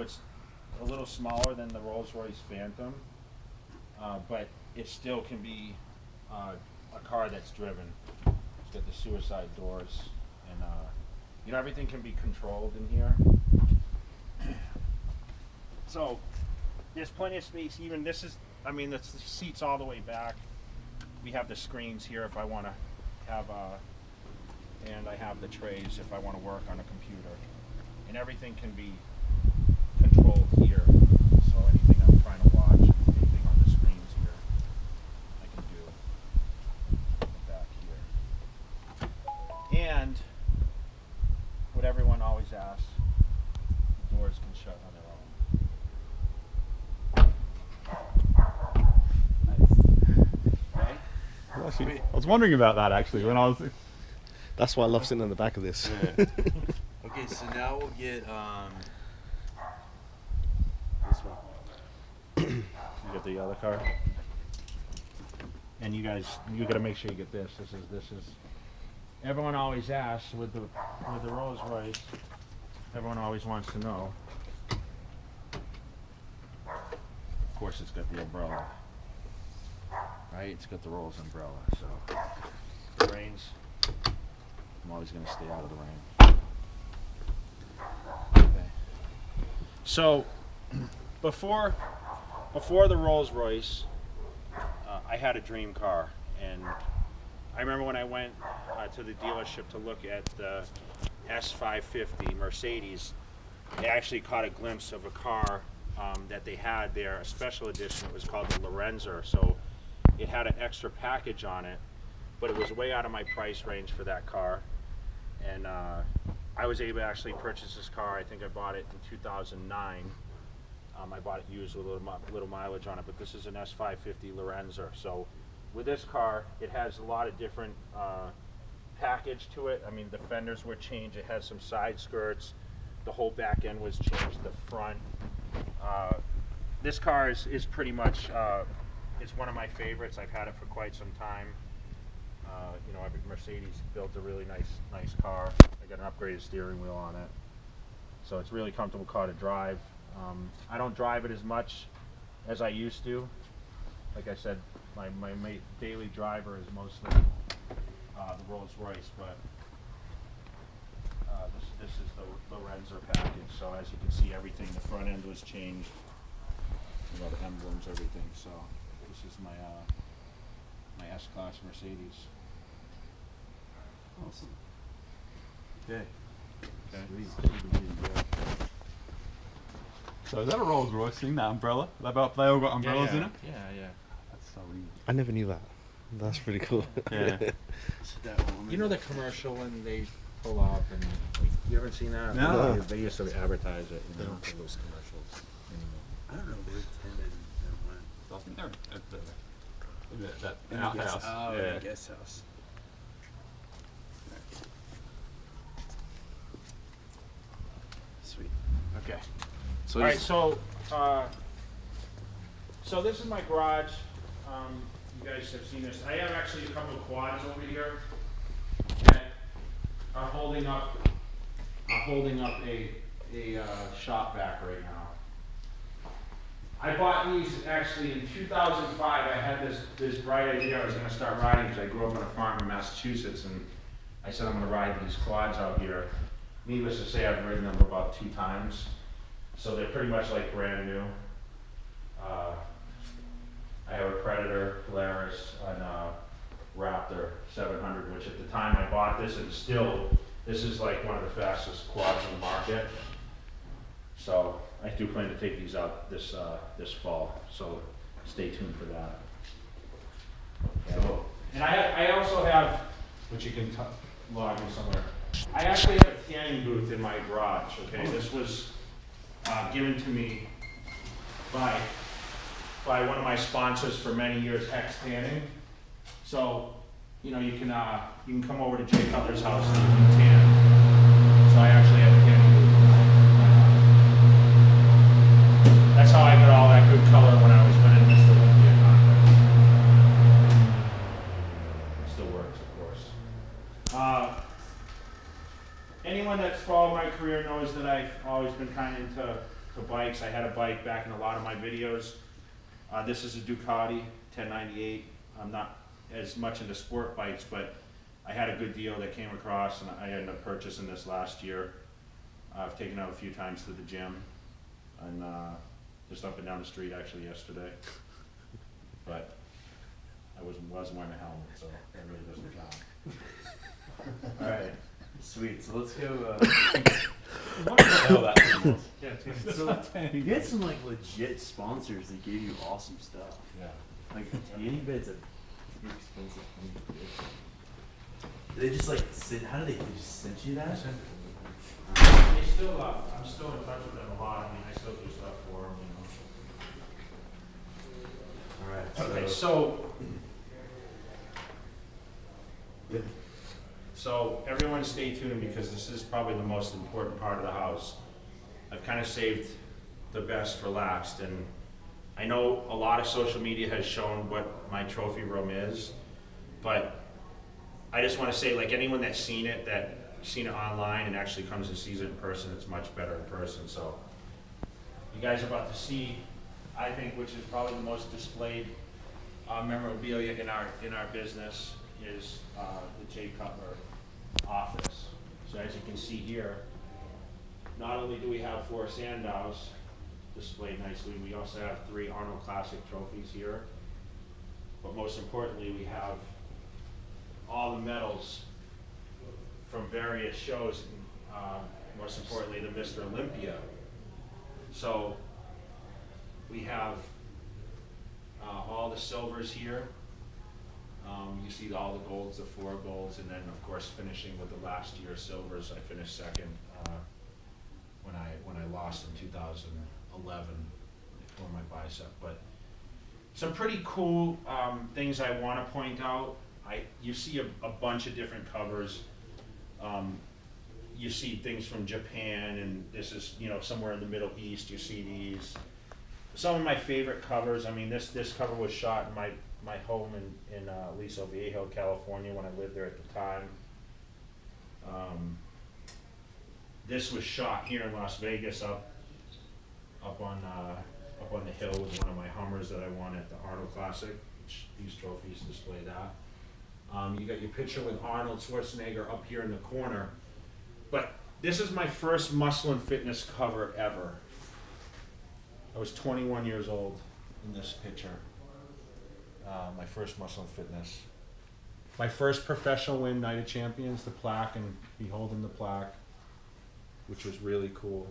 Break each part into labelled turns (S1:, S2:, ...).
S1: it's a little smaller than the Rolls-Royce Phantom, but it still can be a car that's driven. It's got the suicide doors, and you know, everything can be controlled in here. So there's plenty of space. Even this is, I mean, the seats all the way back. We have the screens here if I want to have and I have the trays if I want to work on a computer, and everything can be controlled here. So anything I'm trying to watch, anything on the screens here, I can do in the back here. And what everyone always asks, the doors can shut on their own.
S2: Nice. Actually, I was wondering about that actually when I was.
S3: That's why I love sitting in the back of this.
S4: Yeah. Okay, so now we'll get this one.
S1: You get the other car, and you guys, you got to make sure you get this. This is. Everyone always asks with the Rolls Royce. Everyone always wants to know. Of course, it's got the umbrella, right? It's got the Rolls umbrella, so if it rains, I'm always going to stay out of the rain. Okay. So before the Rolls Royce, I had a dream car, and I remember when I went to the dealership to look at the S550 Mercedes, I actually caught a glimpse of a car that they had there, a special edition. It was called the Lorenzer. So it had an extra package on it, but it was way out of my price range for that car. And I was able to actually purchase this car. I think I bought it in 2009. I bought it used with a little mileage on it, but this is an S550 Lorenzer. So with this car, it has a lot of different package to it. I mean, the fenders were changed. It has some side skirts. The whole back end was changed. The front. This car is pretty much, it's one of my favorites. I've had it for quite some time. You know, Mercedes built a really nice car. I got an upgraded steering wheel on it. So it's a really comfortable car to drive. I don't drive it as much as I used to. Like I said, my daily driver is mostly the Rolls Royce, but this is the Lorenzer package. So as you can see, everything, the front end was changed. You know, the emblems, everything. So this is my my S-Class Mercedes.
S4: Awesome. Okay.
S2: So is that a Rolls Royce thing? That umbrella? They all got umbrellas in it.
S1: Yeah.
S2: That's so weird.
S3: I never knew that. That's pretty cool.
S2: Yeah.
S1: You know the commercial when they pull up and like, you haven't seen that?
S2: No.
S1: They used to advertise it. You know, for those commercials anymore.
S4: I don't know where Tim went.
S2: So I think they're at that
S4: In the
S2: outhouse.
S4: guest- Oh,
S2: Yeah.
S4: the guest house. Sweet. Okay. So
S1: All right, so so this is my garage. You guys have seen this. I have actually a couple of quads over here that are holding up a shop vac right now. I bought these actually in 2005. I had this bright idea I was going to start riding because I grew up on a farm in Massachusetts, and I said I'm going to ride these quads out here. Needless to say, I've ridden them about 2 times, so they're pretty much like brand new. I have a Predator, Polaris, and Raptor 700, which at the time I bought this, and still, this is like one of the fastest quads in the market. So I do plan to take these out this fall, so stay tuned for that. So, and I also have, which you can log in somewhere, I actually have a tanning booth in my garage, okay? This was given to me by one of my sponsors for many years, Hex Tanning. So, you know, you can come over to Jay Cutler's house and you can tan. So I actually have a tanning booth. That's how I got all that good color when I was winning Mr. Olympia contest. It still works, of course. Anyone that's followed my career knows that I've always been kind of into for bikes. I had a bike back in a lot of my videos. This is a Ducati 1098. I'm not as much into sport bikes, but I had a good deal that came across, and I ended up purchasing this last year. I've taken it out a few times to the gym, and just up and down the street actually yesterday. But I wasn't wearing a helmet, so that really doesn't count.
S4: All right. Sweet. So let's go.
S2: What the hell that thing was?
S1: Yeah,
S4: So you get some like legit sponsors that give you awesome stuff.
S1: yeah.
S4: Like Tanny Bed's a pretty expensive thing. They just like send. How do they just send you that?
S1: They still, I'm still in touch with them a lot. I mean, I still do stuff for them,
S4: All right.
S1: Okay, so everyone stay tuned, because this is probably the most important part of the house. I've kind of saved the best for last, and I know a lot of social media has shown what my trophy room is, but I just want to say, like, anyone that's seen it online and actually comes and sees it in person, it's much better in person. So you guys are about to see, I think, which is probably the most displayed memorabilia in our business, is the Cutler Office. So as you can see here, not only do we have 4 Sandows displayed nicely, we also have 3 Arnold Classic trophies here. But most importantly, we have all the medals from various shows, and most importantly, the Mr. Olympia. So we have all the silvers here. You see all the golds, the 4 golds, and then of course finishing with the last year's silvers. I finished second when I lost in 2011. I tore my bicep. But some pretty cool things I want to point out. You see a bunch of different covers. You see things from Japan, and this is, you know, somewhere in the Middle East. You see these. Some of my favorite covers. I mean, this cover was shot in my home in Aliso Viejo, California, when I lived there at the time. This was shot here in Las Vegas, up on the hill with one of my Hummers that I won at the Arnold Classic, which these trophies display that. You got your picture with Arnold Schwarzenegger up here in the corner. But this is my first Muscle and Fitness cover ever. I was 21 years old in this picture. My first Muscle and Fitness. My first professional win, Night of Champions, the plaque, and be holding the plaque, which was really cool.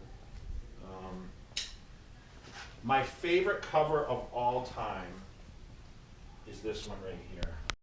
S1: My favorite cover of all time is this one right here.